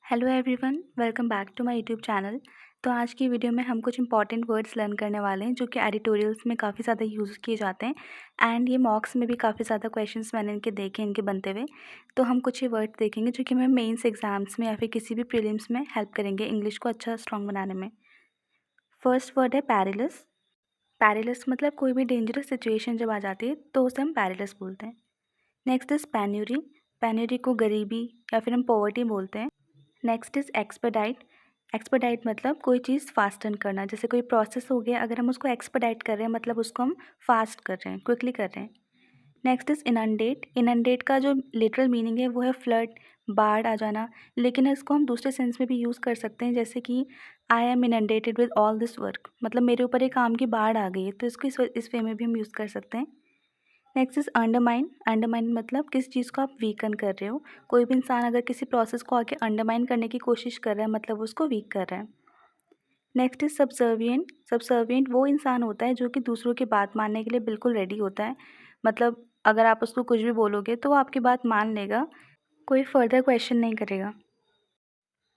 Hello everyone, welcome back to my YouTube channel. तो आज की वीडियो में हम कुछ इंपॉर्टेंट वर्ड्स लर्न करने वाले हैं जो कि एडिटोरियल्स में काफ़ी ज़्यादा यूज़ किए जाते हैं एंड ये मॉक्स में भी काफ़ी ज़्यादा क्वेश्चंस मैंने इनके देखे इनके बनते हुए। तो हम कुछ ही वर्ड देखेंगे जो कि हमें मेंस एग्जाम्स में या फिर किसी भी प्रीलिम्स में हेल्प करेंगे इंग्लिश को अच्छा स्ट्रॉन्ग बनाने में। फर्स्ट वर्ड है पैरिलस। पैरिलस मतलब कोई भी डेंजरस सिचुएशन जब आ जाती है तो उसे हम पैरिलस बोलते हैं। Next is penury. पेन्यूरी को गरीबी या फिर हम पॉवर्टी बोलते हैं। Next is expedite. एक्सपेडाइट मतलब कोई चीज़ फास्टन करना, जैसे कोई प्रोसेस हो गया अगर हम उसको एक्सपेडाइट कर रहे हैं मतलब उसको हम फास्ट कर रहे हैं, क्विकली कर रहे हैं। Next is inundate. इनंडेट का जो लिटरल मीनिंग है वो है फ्लड, बाढ़ आ जाना, लेकिन इसको हम दूसरे सेंस में भी यूज़ कर सकते हैं, जैसे कि I am inundated with all this work, मतलब मेरे ऊपर एक काम की बाढ़ आ गई है, तो इसको इस वे में भी हम यूज़ कर सकते हैं। Next is undermine. अंडरमाइन मतलब किसी चीज़ को आप वीकन कर रहे हो। कोई भी इंसान अगर किसी प्रोसेस को आके अंडरमाइन करने की कोशिश कर रहा है मतलब उसको वीक कर रहा है। Next is सब्सर्विएंट। सब्सर्विएंट वो इंसान होता है जो कि दूसरों की बात मानने के लिए बिल्कुल रेडी होता है, मतलब अगर आप उसको कुछ भी बोलोगे तो वो आपकी बात मान लेगा, कोई फर्दर क्वेश्चन नहीं करेगा।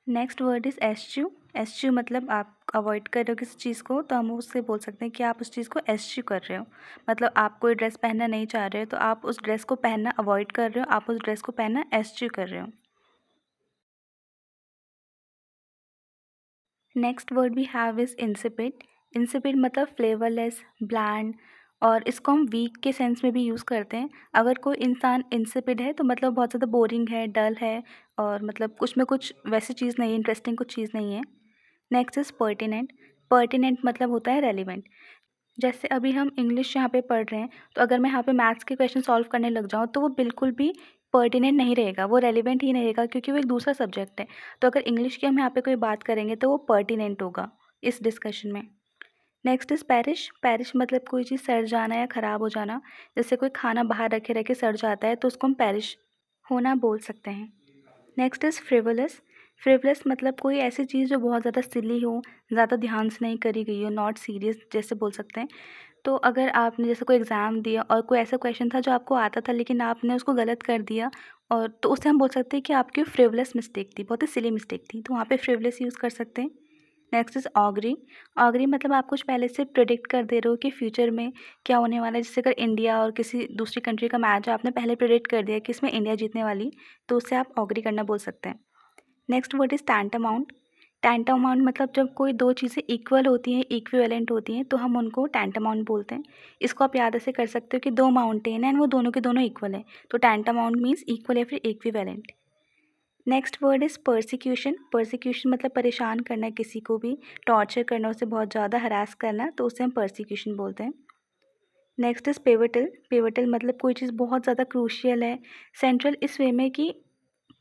Next word is eschew. Eschew मतलब आप अवॉइड कर रहे हो किसी चीज़ को, तो हम उससे बोल सकते हैं कि आप उस चीज़ को एस्च्यू कर रहे हो, मतलब आप कोई ड्रेस पहनना नहीं चाह रहे हो तो आप उस ड्रेस को पहनना अवॉइड कर रहे हो, आप उस ड्रेस को पहनना एस्च्यू कर रहे हो। Next word we have is insipid. Insipid मतलब फ्लेवरलेस, ब्लैंड, और इसको हम वीक के सेंस में भी यूज़ करते हैं। अगर कोई इंसान इंसिपिड है तो मतलब बहुत ज़्यादा बोरिंग है, डल है, और मतलब कुछ में कुछ वैसी चीज़ नहीं है, इंटरेस्टिंग कुछ चीज़ नहीं है। Next is pertinent. पर्टिनेंट मतलब होता है रेलिवेंट। जैसे अभी हम इंग्लिश यहाँ पे पढ़ रहे हैं, तो अगर मैं यहाँ पे मैथ्स के क्वेश्चन सॉल्व करने लग जाऊँ तो वो बिल्कुल भी पर्टिनेंट नहीं रहेगा, वो रेलिवेंट ही नहीं रहेगा, क्योंकि वो एक दूसरा सब्जेक्ट है। तो अगर इंग्लिश की हम यहाँ पे कोई बात करेंगे तो वो पर्टिनेंट होगा इस डिस्कशन में। Next is parish. पैरिश मतलब कोई चीज़ सड़ जाना या ख़राब हो जाना, जैसे कोई खाना बाहर रखे रखे सड़ जाता है तो उसको हम पैरिश होना बोल सकते हैं। Next is frivolous. फ्रिवलस मतलब कोई ऐसी चीज़ जो बहुत ज़्यादा सिली हो, ज़्यादा ध्यान से नहीं करी गई हो, नॉट सीरियस जैसे बोल सकते हैं। तो अगर आपने जैसे कोई एग्ज़ाम दिया और कोई ऐसा क्वेश्चन था जो आपको आता था लेकिन आपने उसको गलत कर दिया, और तो उससे हम बोल सकते हैं कि आपकी फ्रिवलस मिस्टेक थी, बहुत ही सिली मिस्टेक थी, तो वहाँ पे फ्रिवलस यूज़ कर सकते हैं। Next is augury. ऑगरी मतलब आप कुछ पहले से प्रिडिक्ट कर दे रहे हो कि फ्यूचर में क्या होने वाला है, जैसे अगर इंडिया और किसी दूसरी कंट्री का मैच है, आपने पहले प्रिडिक्ट कर दिया कि इसमें इंडिया जीतने वाली, तो उससे आप ऑगरी करना बोल सकते हैं। Next word is tantamount. Tantamount मतलब जब कोई दो चीज़ें इक्वल होती हैं, इक्विवेलेंट होती हैं, तो हम उनको टैंटामाउंट बोलते हैं। इसको आप याद ऐसे कर सकते हो कि दो माउंटेन हैं एंड वो दोनों के दोनों इक्वल हैं, तो टैंटामाउंट मीन्स इक्वल या फिर equivalent. Next word is persecution. Persecution मतलब परेशान करना किसी को भी, टॉर्चर करना, उसे बहुत ज़्यादा हरास करना, तो उसे हम परसिक्यूशन बोलते हैं। Next is pivotal. पिवटल मतलब कोई चीज़ बहुत ज़्यादा क्रूशियल है, सेंट्रल इस वे में कि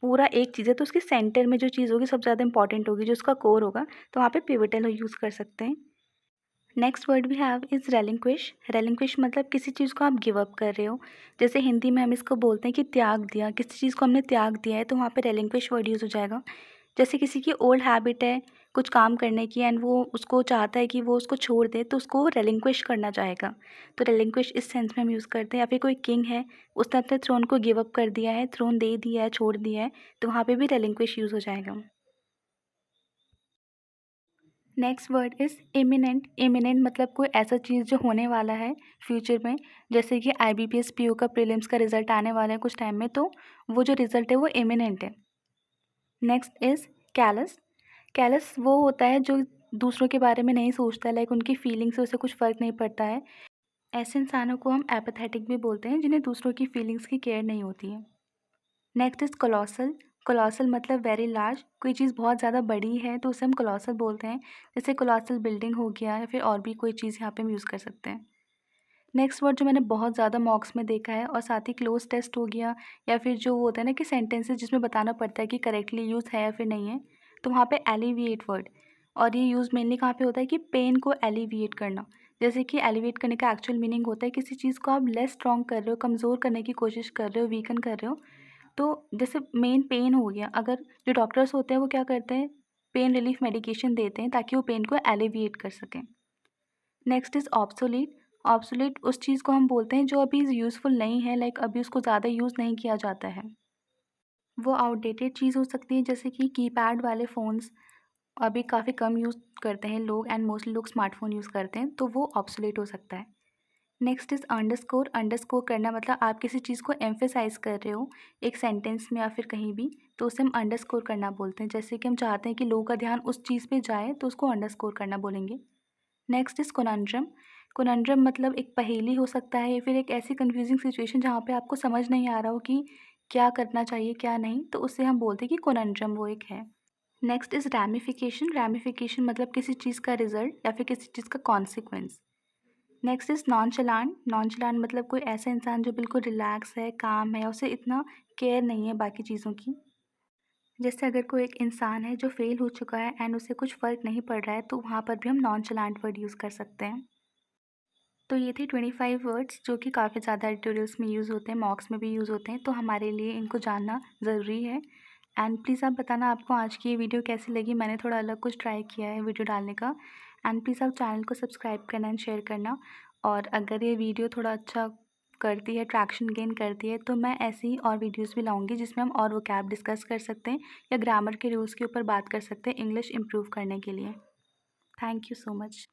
पूरा एक चीज़ है तो उसके सेंटर में जो चीज़ होगी सबसे ज़्यादा इंपॉर्टेंट होगी, जो उसका कोर होगा, तो वहाँ पे पिवटल यूज़ कर सकते हैं। Next word we have is relinquish. Relinquish मतलब किसी चीज़ को आप गिव अप कर रहे हो, जैसे हिंदी में हम इसको बोलते हैं कि त्याग दिया, किसी चीज़ को हमने त्याग दिया है, तो वहाँ पे रेलिंक्विश वर्ड यूज़ हो जाएगा। जैसे किसी की ओल्ड हैबिट है कुछ काम करने की एंड वो उसको चाहता है कि वो उसको छोड़ दे, तो उसको रेलिंक्विश करना चाहेगा, तो रेलिंक्विश इस सेंस में हम यूज़ करते हैं। या फिर कोई किंग है, उसने अपने थ्रोन को गिव अप कर दिया है, थ्रोन दे दिया है, छोड़ दिया है, तो वहाँ पे भी रेलिंक्विश यूज़ हो जाएगा। Next word is imminent. Imminent मतलब कोई ऐसा चीज़ जो होने वाला है फ्यूचर में, जैसे कि IBPS PO का प्रीलिम्स का रिजल्ट आने वाला है कुछ टाइम में, तो वो जो रिज़ल्ट है वो इमिनेंट है। Next is callus. कैलस वो होता है जो दूसरों के बारे में नहीं सोचता, लाइक उनकी फीलिंग से उसे कुछ फ़र्क नहीं पड़ता है। ऐसे इंसानों को हम एपैथेटिक भी बोलते हैं, जिन्हें दूसरों की फीलिंग्स की केयर नहीं होती है। Next is colossal. कोलोसल मतलब वेरी लार्ज, कोई चीज़ बहुत ज़्यादा बड़ी है तो उसे हम कोलोसल बोलते हैं, जैसे कोलोसल बिल्डिंग हो गया या फिर और भी कोई चीज़ यहाँ पे हम यूज़ कर सकते हैं। नेक्स्ट वर्ड जो मैंने बहुत ज़्यादा मॉक्स में देखा है और साथ ही क्लोज टेस्ट हो गया, या फिर जो होता है ना कि सेंटेंसेस जिसमें बताना पड़ता है कि करेक्टली यूज़ है या फिर नहीं है, तो वहाँ पे एलिविएट वर्ड, और ये यूज़ मेनली कहाँ पे होता है कि पेन को एलिविएट करना, जैसे कि एलिविएट करने का एक्चुअल मीनिंग होता है किसी चीज़ को आप लेस स्ट्रॉन्ग कर रहे हो, कमज़ोर करने की कोशिश कर रहे हो, वीकन कर रहे हो। तो जैसे मेन पेन हो गया, अगर जो डॉक्टर्स होते हैं वो क्या करते हैं, पेन रिलीफ मेडिकेशन देते हैं ताकि वो पेन को एलिविएट कर सकें। Next is obsolete. ऑब्सोलीट उस चीज़ को हम बोलते हैं जो अभी यूज़फुल नहीं है, लाइक अभी उसको ज़्यादा यूज़ नहीं किया जाता है। वो आउटडेटेड चीज़ हो सकती है, जैसे कि कीपैड वाले फ़ोन्स अभी काफ़ी कम यूज़ करते हैं लोग एंड मोस्टली लोग स्मार्टफ़ोन यूज़ करते हैं, तो वो ऑब्सोलेट हो सकता है। Next is underscore. अंडरस्कोर करना मतलब आप किसी चीज़ को एम्फसाइज़ कर रहे हो एक सेंटेंस में या फिर कहीं भी, तो उसे हम अंडरस्कोर करना बोलते हैं। जैसे कि हम चाहते हैं कि लोगों का ध्यान उस चीज़ पे जाए, तो उसको अंडरस्कोर करना बोलेंगे। Next is कोनंड्रम। कोनंड्रम मतलब एक पहेली हो सकता है या फिर एक ऐसी कन्फ्यूज़िंग सिचुएशन जहाँ पे आपको समझ नहीं आ रहा हो कि क्या करना चाहिए, क्या नहीं, तो उसे हम बोलते हैं कि कोनंड्रम वो एक है। Next is ramification. रैमिफिकेशन मतलब किसी चीज़ का रिज़ल्ट या फिर किसी चीज़ का consequence. Next is nonchalant. Nonchalant मतलब कोई ऐसा इंसान जो बिल्कुल रिलैक्स है, काम है, उसे इतना केयर नहीं है बाकी चीज़ों की। जैसे अगर कोई एक इंसान है जो फ़ेल हो चुका है एंड उसे कुछ फ़र्क नहीं पड़ रहा है, तो वहाँ पर भी हम नॉनचलांट वर्ड यूज़ कर सकते हैं। तो ये थे 25 वर्ड्स जो कि काफ़ी ज़्यादा एडिटोरियल्स में यूज़ होते हैं, मॉक्स में भी यूज़ होते हैं, तो हमारे लिए इनको जानना ज़रूरी है। एंड प्लीज़ आप बताना आपको आज की ये वीडियो कैसी लगी। मैंने थोड़ा अलग कुछ ट्राई किया है वीडियो डालने का। एंड प्लीज़ आप चैनल को सब्सक्राइब करना एंड शेयर करना। और अगर ये वीडियो थोड़ा अच्छा करती है, ट्रैक्शन गेन करती है, तो मैं ऐसी ही और वीडियोज़ भी लाऊँगी जिसमें हम और वोकैब डिस्कस कर सकते हैं या ग्रामर के रूल्स के ऊपर बात कर सकते हैं इंग्लिश इम्प्रूव करने के लिए। Thank you so much.